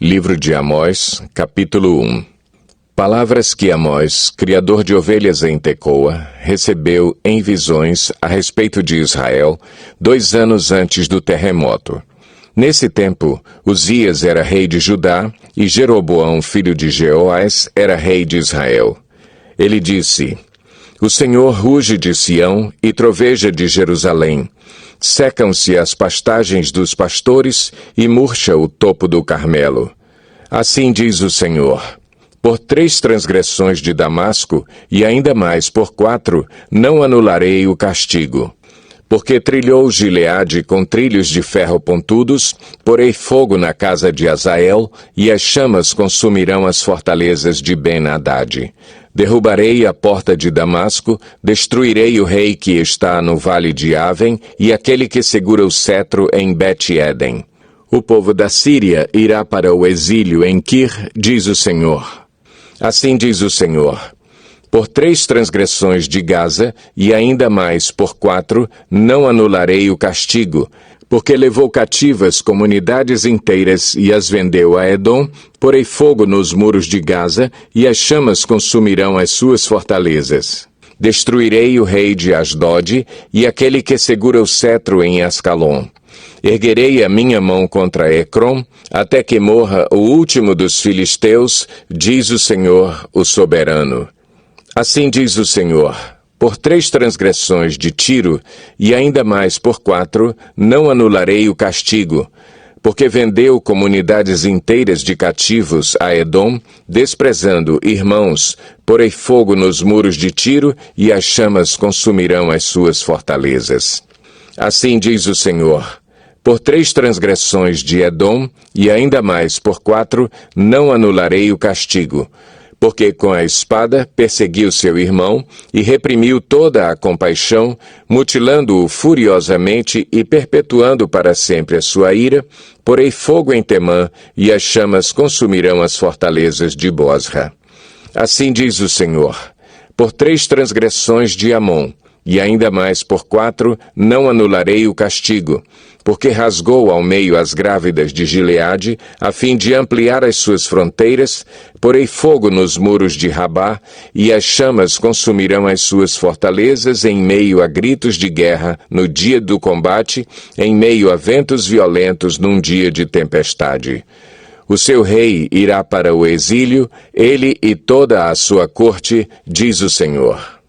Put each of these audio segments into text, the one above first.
Livro de Amós, capítulo 1. Palavras que Amós, criador de ovelhas em Tecoa, recebeu em visões a respeito de Israel, 2 anos antes do terremoto. Nesse tempo, Uzias era rei de Judá e Jeroboão, filho de Jeoás, era rei de Israel. Ele disse: O Senhor ruge de Sião e troveja de Jerusalém. Secam-se as pastagens dos pastores e murcha o topo do Carmelo. Assim diz o Senhor: Por 3 transgressões de Damasco, e ainda mais por 4, não anularei o castigo. Porque trilhou Gileade com trilhos de ferro pontudos, porei fogo na casa de Azael, e as chamas consumirão as fortalezas de Ben-Hadad. Derrubarei a porta de Damasco, destruirei o rei que está no vale de Aven, e aquele que segura o cetro em Bet-Eden. O povo da Síria irá para o exílio em Kir, diz o Senhor. Assim diz o Senhor: Por 3 transgressões de Gaza, e ainda mais por 4, não anularei o castigo, porque levou cativas comunidades inteiras e as vendeu a Edom, porei fogo nos muros de Gaza, e as chamas consumirão as suas fortalezas. Destruirei o rei de Asdod, e aquele que segura o cetro em Ascalon. Erguerei a minha mão contra Ecrom, até que morra o último dos filisteus, diz o Senhor, o soberano. Assim diz o Senhor: Por 3 transgressões de Tiro, e ainda mais por 4, não anularei o castigo, porque vendeu comunidades inteiras de cativos a Edom, desprezando irmãos, porei fogo nos muros de Tiro, e as chamas consumirão as suas fortalezas. Assim diz o Senhor: Por 3 transgressões de Edom, e ainda mais por 4, não anularei o castigo, porque com a espada perseguiu seu irmão e reprimiu toda a compaixão, mutilando-o furiosamente e perpetuando para sempre a sua ira, porei fogo em Temã, e as chamas consumirão as fortalezas de Bosra. Assim diz o Senhor: Por 3 transgressões de Amon, e ainda mais por 4, não anularei o castigo, porque rasgou ao meio as grávidas de Gileade, a fim de ampliar as suas fronteiras, porei fogo nos muros de Rabá, e as chamas consumirão as suas fortalezas em meio a gritos de guerra no dia do combate, em meio a ventos violentos num dia de tempestade. O seu rei irá para o exílio, ele e toda a sua corte, diz o Senhor.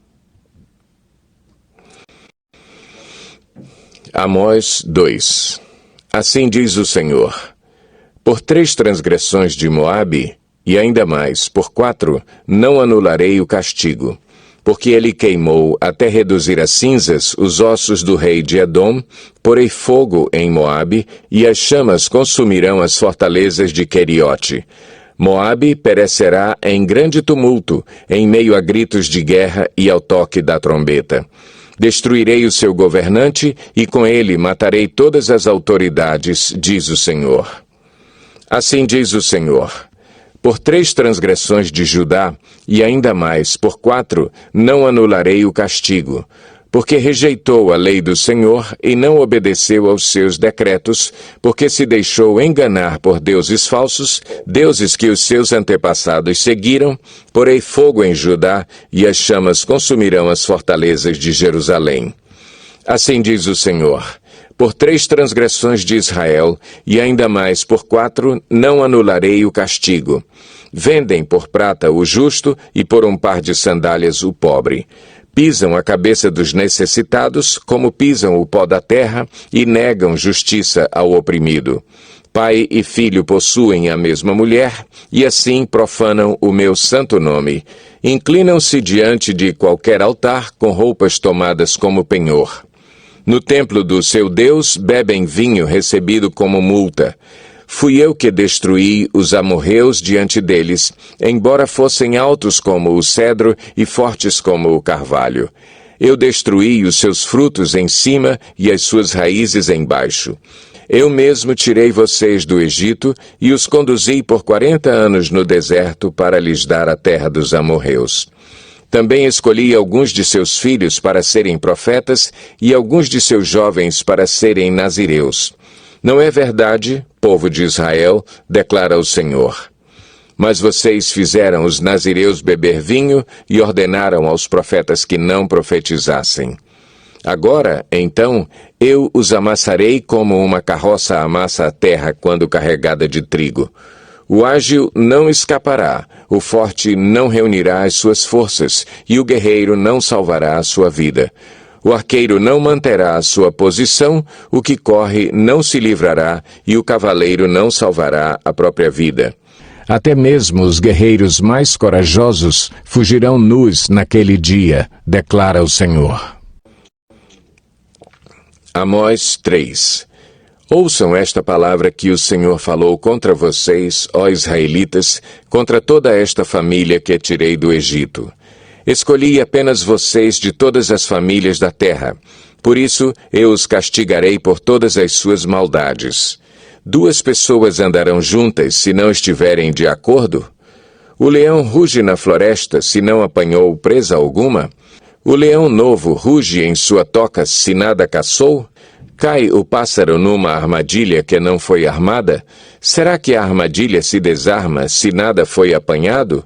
Amós 2. Assim diz o Senhor: Por 3 transgressões de Moabe, e ainda mais por 4, não anularei o castigo, porque ele queimou até reduzir a cinzas os ossos do rei de Edom, porei fogo em Moabe, e as chamas consumirão as fortalezas de Queriote. Moabe perecerá em grande tumulto, em meio a gritos de guerra e ao toque da trombeta. Destruirei o seu governante, e com ele matarei todas as autoridades, diz o Senhor. Assim diz o Senhor: Por 3 transgressões de Judá, e ainda mais por 4, não anularei o castigo, porque rejeitou a lei do Senhor e não obedeceu aos seus decretos, porque se deixou enganar por deuses falsos, deuses que os seus antepassados seguiram, porei fogo em Judá, e as chamas consumirão as fortalezas de Jerusalém. Assim diz o Senhor: Por 3 transgressões de Israel, e ainda mais por 4, não anularei o castigo. Vendem por prata o justo, e por um par de sandálias o pobre. Pisam a cabeça dos necessitados, como pisam o pó da terra, e negam justiça ao oprimido. Pai e filho possuem a mesma mulher, e assim profanam o meu santo nome. Inclinam-se diante de qualquer altar com roupas tomadas como penhor. No templo do seu Deus bebem vinho recebido como multa. Fui eu que destruí os amorreus diante deles, embora fossem altos como o cedro e fortes como o carvalho. Eu destruí os seus frutos em cima e as suas raízes embaixo. Eu mesmo tirei vocês do Egito e os conduzi por 40 anos no deserto para lhes dar a terra dos amorreus. Também escolhi alguns de seus filhos para serem profetas e alguns de seus jovens para serem nazireus. Não é verdade, povo de Israel, declara o Senhor. Mas vocês fizeram os nazireus beber vinho e ordenaram aos profetas que não profetizassem. Agora, então, eu os amassarei como uma carroça amassa a terra quando carregada de trigo. O ágil não escapará, o forte não reunirá as suas forças, e o guerreiro não salvará a sua vida. O arqueiro não manterá a sua posição, o que corre não se livrará, e o cavaleiro não salvará a própria vida. Até mesmo os guerreiros mais corajosos fugirão nus naquele dia, declara o Senhor. Amós 3. Ouçam esta palavra que o Senhor falou contra vocês, ó israelitas, contra toda esta família que tirei do Egito. Escolhi apenas vocês de todas as famílias da terra. Por isso, eu os castigarei por todas as suas maldades. 2 pessoas andarão juntas se não estiverem de acordo? O leão ruge na floresta se não apanhou presa alguma? O leão novo ruge em sua toca se nada caçou? Cai o pássaro numa armadilha que não foi armada? Será que a armadilha se desarma se nada foi apanhado?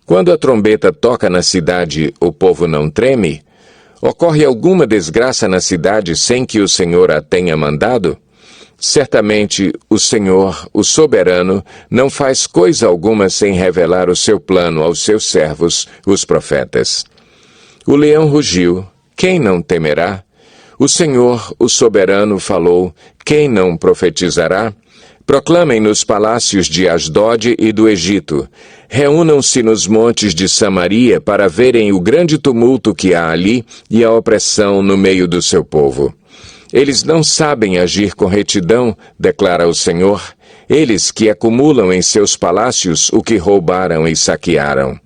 Quando a trombeta toca na cidade, o povo não treme? Ocorre alguma desgraça na cidade sem que o Senhor a tenha mandado? Certamente, o Senhor, o soberano, não faz coisa alguma sem revelar o seu plano aos seus servos, os profetas. O leão rugiu, quem não temerá? O Senhor, o soberano, falou, quem não profetizará? Proclamem nos palácios de Asdod e do Egito. Reúnam-se nos montes de Samaria para verem o grande tumulto que há ali e a opressão no meio do seu povo. Eles não sabem agir com retidão, declara o Senhor, eles que acumulam em seus palácios o que roubaram e saquearam.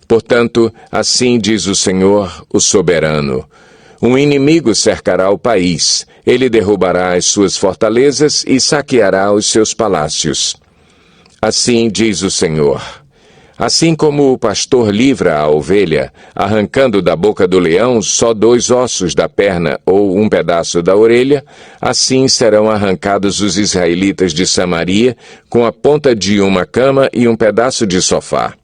Portanto, assim diz o Senhor, o soberano, um inimigo cercará o país, ele derrubará as suas fortalezas e saqueará os seus palácios. Assim diz o Senhor. Assim como o pastor livra a ovelha, arrancando da boca do leão só 2 ossos da perna ou um pedaço da orelha, assim serão arrancados os israelitas de Samaria com a ponta de uma cama e um pedaço de sofá.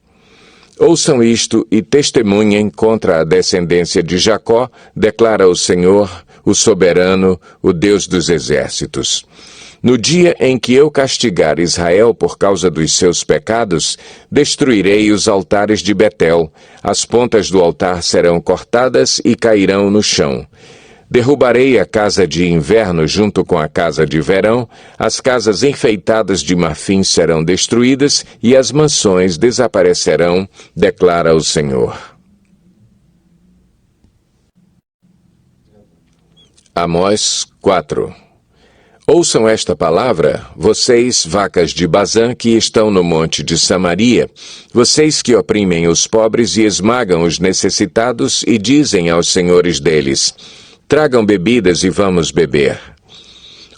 Ouçam isto e testemunhem contra a descendência de Jacó, declara o Senhor, o soberano, o Deus dos exércitos. No dia em que eu castigar Israel por causa dos seus pecados, destruirei os altares de Betel, as pontas do altar serão cortadas e cairão no chão. Derrubarei a casa de inverno junto com a casa de verão, as casas enfeitadas de marfim serão destruídas e as mansões desaparecerão, declara o Senhor. Amós 4. Ouçam esta palavra, vocês, vacas de Bazã, que estão no monte de Samaria, vocês que oprimem os pobres e esmagam os necessitados e dizem aos senhores deles, tragam bebidas e vamos beber.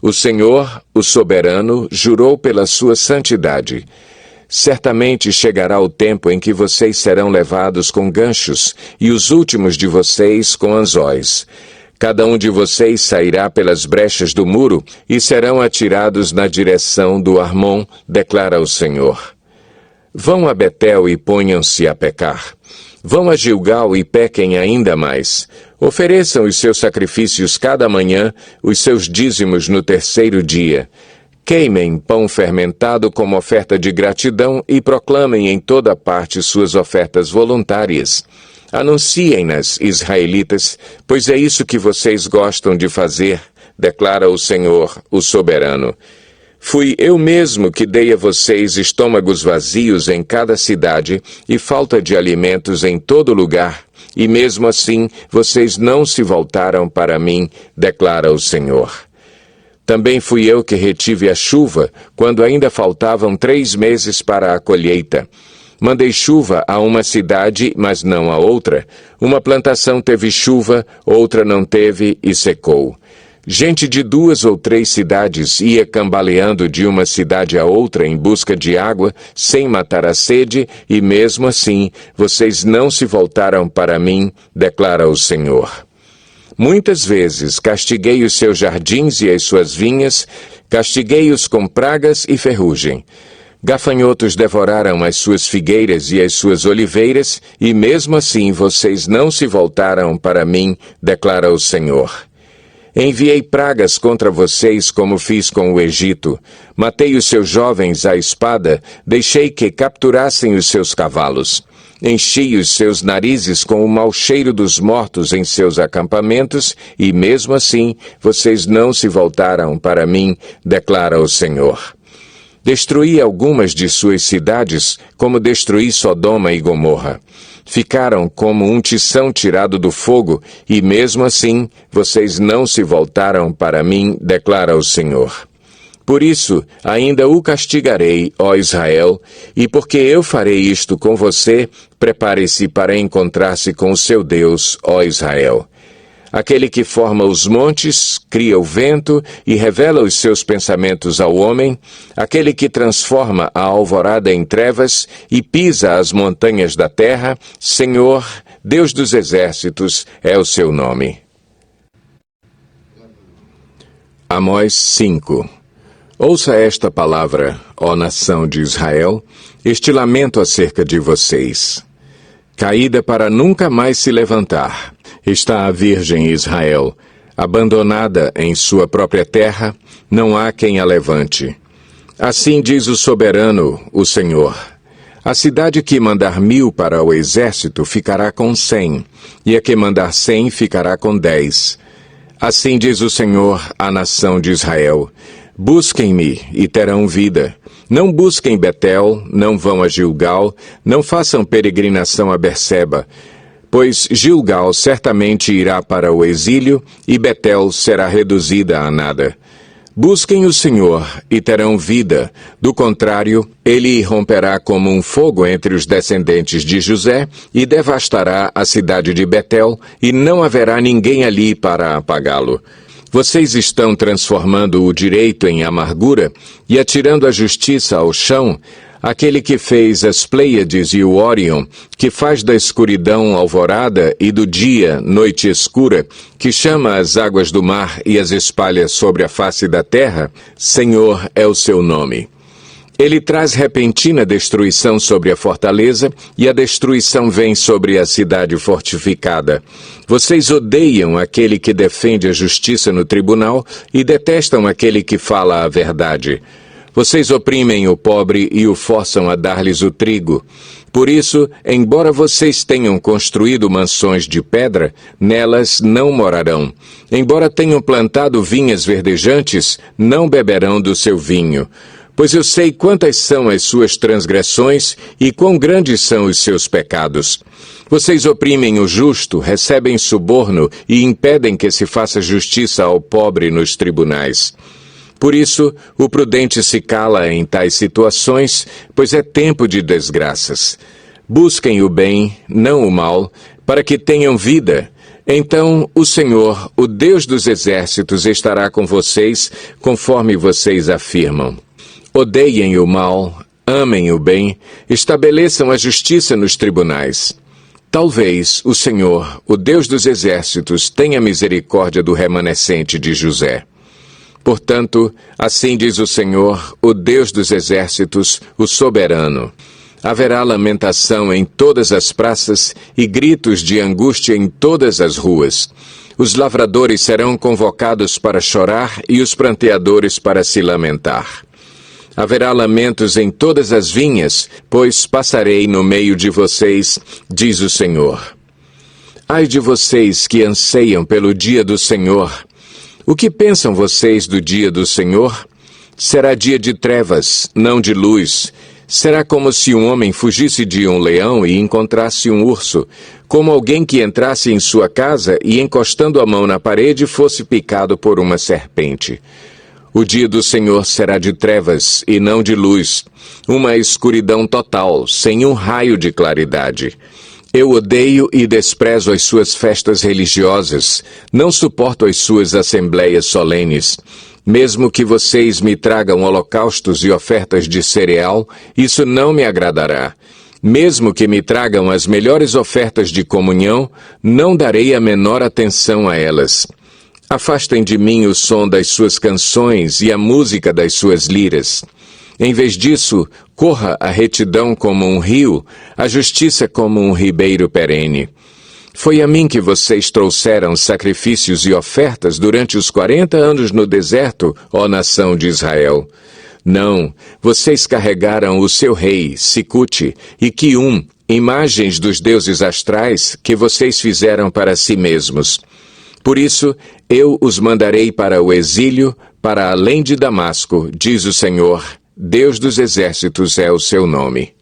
O Senhor, o soberano, jurou pela sua santidade. Certamente chegará o tempo em que vocês serão levados com ganchos e os últimos de vocês com anzóis. Cada um de vocês sairá pelas brechas do muro e serão atirados na direção do Armon, declara o Senhor. Vão a Betel e ponham-se a pecar. Vão a Gilgal e pequem ainda mais. Ofereçam os seus sacrifícios cada manhã, os seus dízimos no 3º dia. Queimem pão fermentado como oferta de gratidão e proclamem em toda parte suas ofertas voluntárias. Anunciem-nas, israelitas, pois é isso que vocês gostam de fazer, declara o Senhor, o soberano. Fui eu mesmo que dei a vocês estômagos vazios em cada cidade e falta de alimentos em todo lugar, e mesmo assim vocês não se voltaram para mim, declara o Senhor. Também fui eu que retive a chuva, quando ainda faltavam 3 meses para a colheita. Mandei chuva a uma cidade, mas não a outra. Uma plantação teve chuva, outra não teve e secou. Gente de 2 ou 3 cidades ia cambaleando de uma cidade a outra em busca de água, sem matar a sede, e mesmo assim, vocês não se voltaram para mim, declara o Senhor. Muitas vezes castiguei os seus jardins e as suas vinhas, Castiguei-os com pragas e ferrugem. Gafanhotos devoraram as suas figueiras e as suas oliveiras, e mesmo assim vocês não se voltaram para mim, declara o Senhor. Enviei pragas contra vocês como fiz com o Egito. Matei os seus jovens à espada, deixei que capturassem os seus cavalos. Enchi os seus narizes com o mau cheiro dos mortos em seus acampamentos, e mesmo assim vocês não se voltaram para mim, declara o Senhor. Destruí algumas de suas cidades, como destruí Sodoma e Gomorra. Ficaram como um tição tirado do fogo, e mesmo assim vocês não se voltaram para mim, declara o Senhor. Por isso, ainda o castigarei, ó Israel, e porque eu farei isto com você, prepare-se para encontrar-se com o seu Deus, ó Israel. Aquele que forma os montes, cria o vento e revela os seus pensamentos ao homem, aquele que transforma a alvorada em trevas e pisa as montanhas da terra, Senhor, Deus dos exércitos, é o seu nome. Amós 5. Ouça esta palavra, ó nação de Israel, este lamento acerca de vocês. Caída para nunca mais se levantar, está a Virgem Israel, abandonada em sua própria terra, não há quem a levante. Assim diz o soberano, o Senhor. A cidade que mandar 1000 para o exército ficará com 100, e a que mandar 100 ficará com 10. Assim diz o Senhor à nação de Israel. Busquem-me e terão vida. Não busquem Betel, não vão a Gilgal, não façam peregrinação a Berseba, pois Gilgal certamente irá para o exílio e Betel será reduzida a nada. Busquem o Senhor e terão vida, do contrário, ele irromperá como um fogo entre os descendentes de José e devastará a cidade de Betel, e não haverá ninguém ali para apagá-lo. Vocês estão transformando o direito em amargura e atirando a justiça ao chão, aquele que fez as Pleiades e o Órion, que faz da escuridão alvorada e do dia noite escura, que chama as águas do mar e as espalha sobre a face da terra, Senhor é o seu nome. Ele traz repentina destruição sobre a fortaleza, e a destruição vem sobre a cidade fortificada. Vocês odeiam aquele que defende a justiça no tribunal e detestam aquele que fala a verdade. Vocês oprimem o pobre e o forçam a dar-lhes o trigo. Por isso, embora vocês tenham construído mansões de pedra, nelas não morarão. Embora tenham plantado vinhas verdejantes, não beberão do seu vinho. Pois eu sei quantas são as suas transgressões e quão grandes são os seus pecados. Vocês oprimem o justo, recebem suborno e impedem que se faça justiça ao pobre nos tribunais. Por isso, o prudente se cala em tais situações, pois é tempo de desgraças. Busquem o bem, não o mal, para que tenham vida. Então, o Senhor, o Deus dos exércitos, estará com vocês, conforme vocês afirmam. Odeiem o mal, amem o bem, estabeleçam a justiça nos tribunais. Talvez o Senhor, o Deus dos exércitos, tenha misericórdia do remanescente de José. Portanto, assim diz o Senhor, o Deus dos exércitos, o soberano. Haverá lamentação em todas as praças e gritos de angústia em todas as ruas. Os lavradores serão convocados para chorar e os pranteadores para se lamentar. Haverá lamentos em todas as vinhas, pois passarei no meio de vocês, diz o Senhor. Ai de vocês que anseiam pelo dia do Senhor. O que pensam vocês do dia do Senhor? Será dia de trevas, não de luz. Será como se um homem fugisse de um leão e encontrasse um urso, como alguém que entrasse em sua casa e, encostando a mão na parede, fosse picado por uma serpente. O dia do Senhor será de trevas e não de luz, uma escuridão total, sem um raio de claridade. Eu odeio e desprezo as suas festas religiosas, não suporto as suas assembleias solenes. Mesmo que vocês me tragam holocaustos e ofertas de cereal, isso não me agradará. Mesmo que me tragam as melhores ofertas de comunhão, não darei a menor atenção a elas. Afastem de mim o som das suas canções e a música das suas liras. Em vez disso, corra a retidão como um rio, a justiça como um ribeiro perene. Foi a mim que vocês trouxeram sacrifícios e ofertas durante os 40 anos no deserto, ó nação de Israel. Não, vocês carregaram o seu rei, Sicute, e Quium, imagens dos deuses astrais que vocês fizeram para si mesmos. Por isso, eu os mandarei para o exílio, para além de Damasco, diz o Senhor, Deus dos exércitos é o seu nome.